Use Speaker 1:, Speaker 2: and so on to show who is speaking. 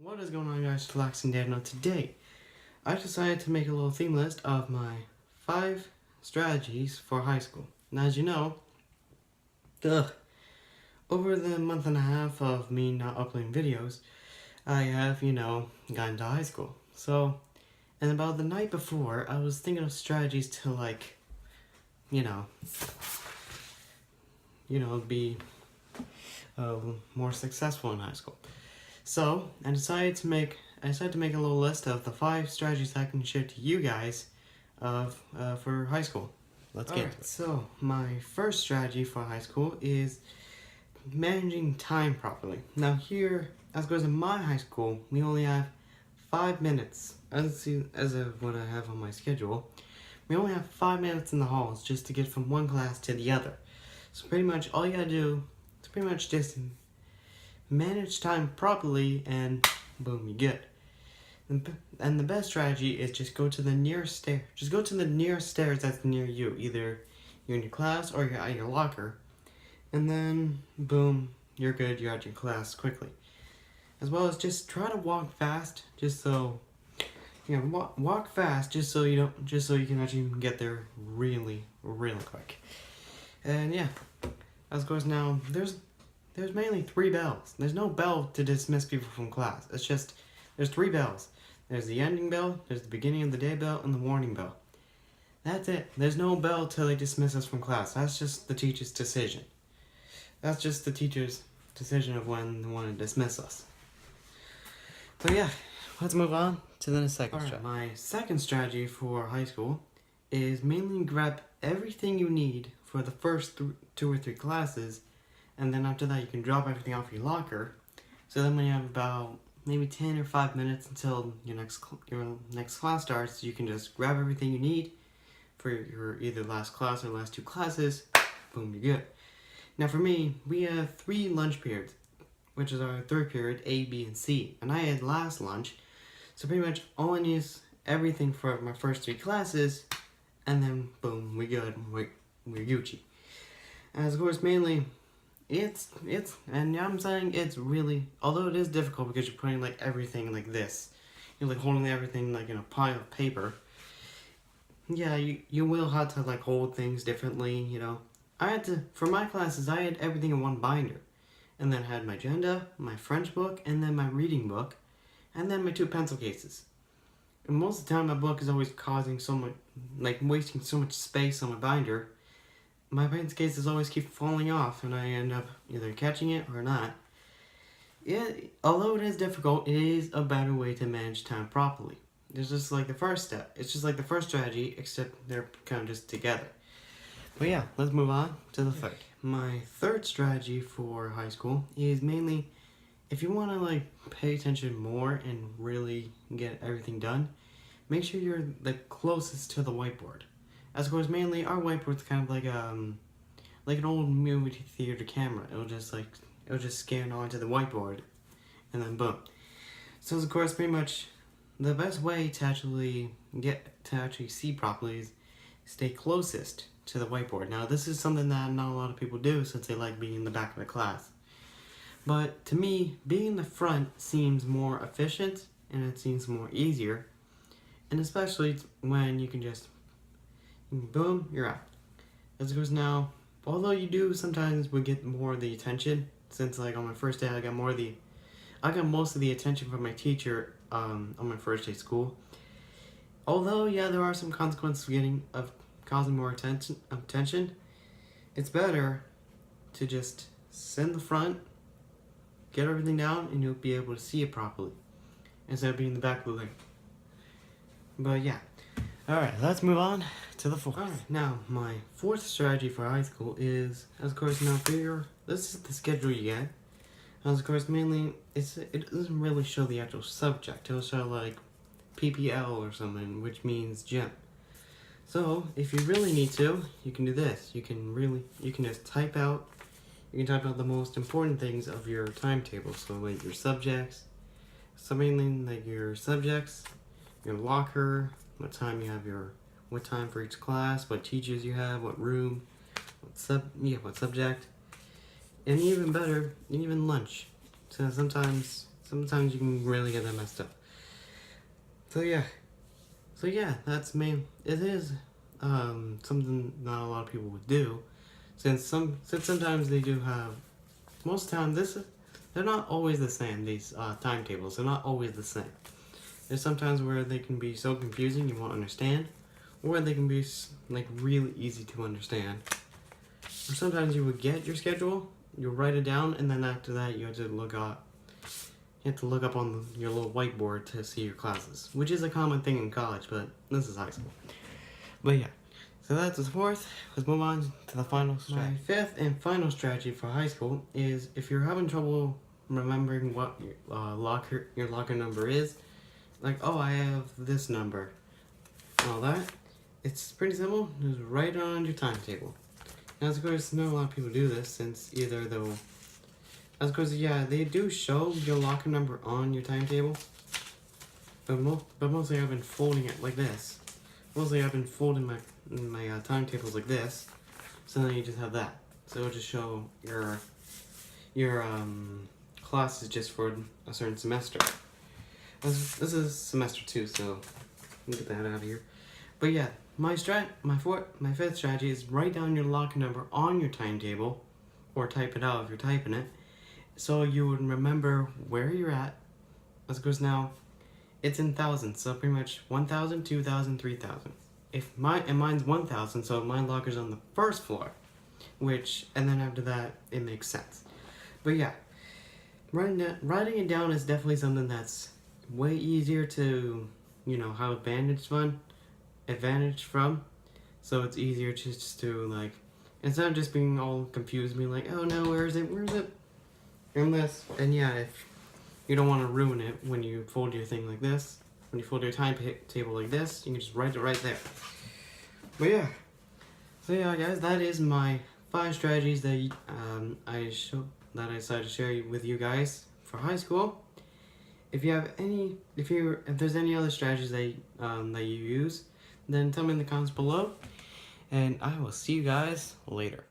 Speaker 1: What is going on, guys? It's Relaxing Daniel. Today, I decided to make a little theme list of my 5 strategies for high school. Now, as you know, over the month and a half of me not uploading videos, I have, gotten to high school. So, and about the night before, I was thinking of strategies to, be more successful in high school. So, I decided to make a little list of the 5 strategies I can share to you guys for high school. Let's get to it. So, my first strategy for high school is managing time properly. Now here, as goes in my high school, we only have 5 minutes, as of what I have on my schedule. We only have 5 minutes in the halls just to get from one class to the other. So pretty much all you gotta do is pretty much just manage time properly, and boom, you're good. And the best strategy is just go to the nearest stair. Just go to the nearest stairs that's near you. Either you're in your class or you're at your locker. And then, boom, you're good. You're at your class quickly. As well as just try to walk fast, just so walk fast, just so you can actually get there really, really quick. And yeah, as of course now there's mainly 3 bells. There's no bell to dismiss people from class. It's just, there's 3 bells. There's the ending bell, there's the beginning of the day bell, and the warning bell. That's it. There's no bell till they dismiss us from class. That's just the teacher's decision. That's just the teacher's decision of when they want to dismiss us. So yeah, let's move on to the second strategy. My second strategy for high school is mainly grab everything you need for the first 2 or 3 classes, and then after that you can drop everything off your locker. So then when you have about maybe 10 or 5 minutes until your next class starts, you can just grab everything you need for your either last class or last 2 classes. Boom, you're good. Now for me, we have 3 lunch periods, which is our 3rd period, A, B, and C. And I had last lunch, so pretty much all I need is everything for my first 3 classes, and then boom, we're good, we're Gucci. And of course, mainly, and I'm saying it's really, although it is difficult because you're putting everything like this, you're holding everything in a pile of paper. Yeah, you will have to hold things differently, for my classes, I had everything in one binder. And then I had my agenda, my French book, and then my reading book, and then my 2 pencil cases. And most of the time my book is always causing so much, wasting so much space on my binder. My pencil cases always keep falling off, and I end up either catching it or not. Although it is difficult, it is a better way to manage time properly. It's just the first step. It's just the first strategy, except they're kind of just together. But yeah, let's move on to the third. My third strategy for high school is mainly, if you want to pay attention more and really get everything done, make sure you're the closest to the whiteboard. As of course, mainly our whiteboard's kind of like an old movie theater camera. It'll just scan onto the whiteboard, and then boom. So of course, pretty much the best way to actually see properly is stay closest to the whiteboard. Now this is something that not a lot of people do since they like being in the back of the class. But to me, being in the front seems more efficient and it seems more easier. And especially when you can just, boom, you're out. As it goes now, although you do sometimes would get more of the attention, since on my first day I got most of the attention from my teacher on my first day of school. Although, yeah, there are some consequences of causing more attention, it's better to just sit in the front, get everything down, and you'll be able to see it properly, instead of being in the back of the lane. But yeah. Alright, let's move on to the 4th. Alright, now, my 4th strategy for high school is, as of course, this is the schedule you get. As of course, mainly, it doesn't really show the actual subject. It'll show, PPL or something, which means gym. So, if you really need to, you can do this. You can just type out the most important things of your timetable. So, your subjects. So, mainly, your subjects, your locker, what time for each class, what teachers you have, what room, what subject. And even better, even lunch. So, sometimes sometimes you can really get that messed up. So yeah, that's main. It is something not a lot of people would do, since sometimes they do have. Most of the time, they're not always the same. These timetables, they're not always the same. There's sometimes where they can be so confusing you won't understand, or they can be like really easy to understand. Or sometimes you would get your schedule, you write it down, and then after that you have to look up. You have to look up on your little whiteboard to see your classes, which is a common thing in college, but this is high school. But yeah, so that's the fourth. Let's move on to the final strategy. My fifth and final strategy for high school is if you're having trouble remembering what your locker number is, like, oh, I have this number, and all that, it's pretty simple. Just write it on your timetable. Now, of course, not a lot of people do this, since either they'll... Of course, yeah, they do show your locker number on your timetable, but mostly I've been folding it like this. Mostly I've been folding my timetables like this, so then you just have that. So it'll just show your classes just for a certain semester. This is semester 2, so let me get that out of here. But yeah, my fifth strategy is write down your locker number on your timetable, or type it out if you're typing it, so you would remember where you're at. Of course, now it's in thousands, so pretty much 1,000, 2,000, 3,000. And mine's 1,000, so my locker's on the first floor, and then after that it makes sense. But yeah, writing it down is definitely something that's way easier to, have advantage from. So it's easier just to, like, instead of just being all confused, being like, oh no, where is it? And yeah, if you don't want to ruin it when you fold your thing like this, when you fold your timetable like this, you can just write it right there. But yeah, so yeah, guys, that is my 5 strategies that I decided to share with you guys for high school. If there's any other strategies that you use, then tell me in the comments below, and I will see you guys later.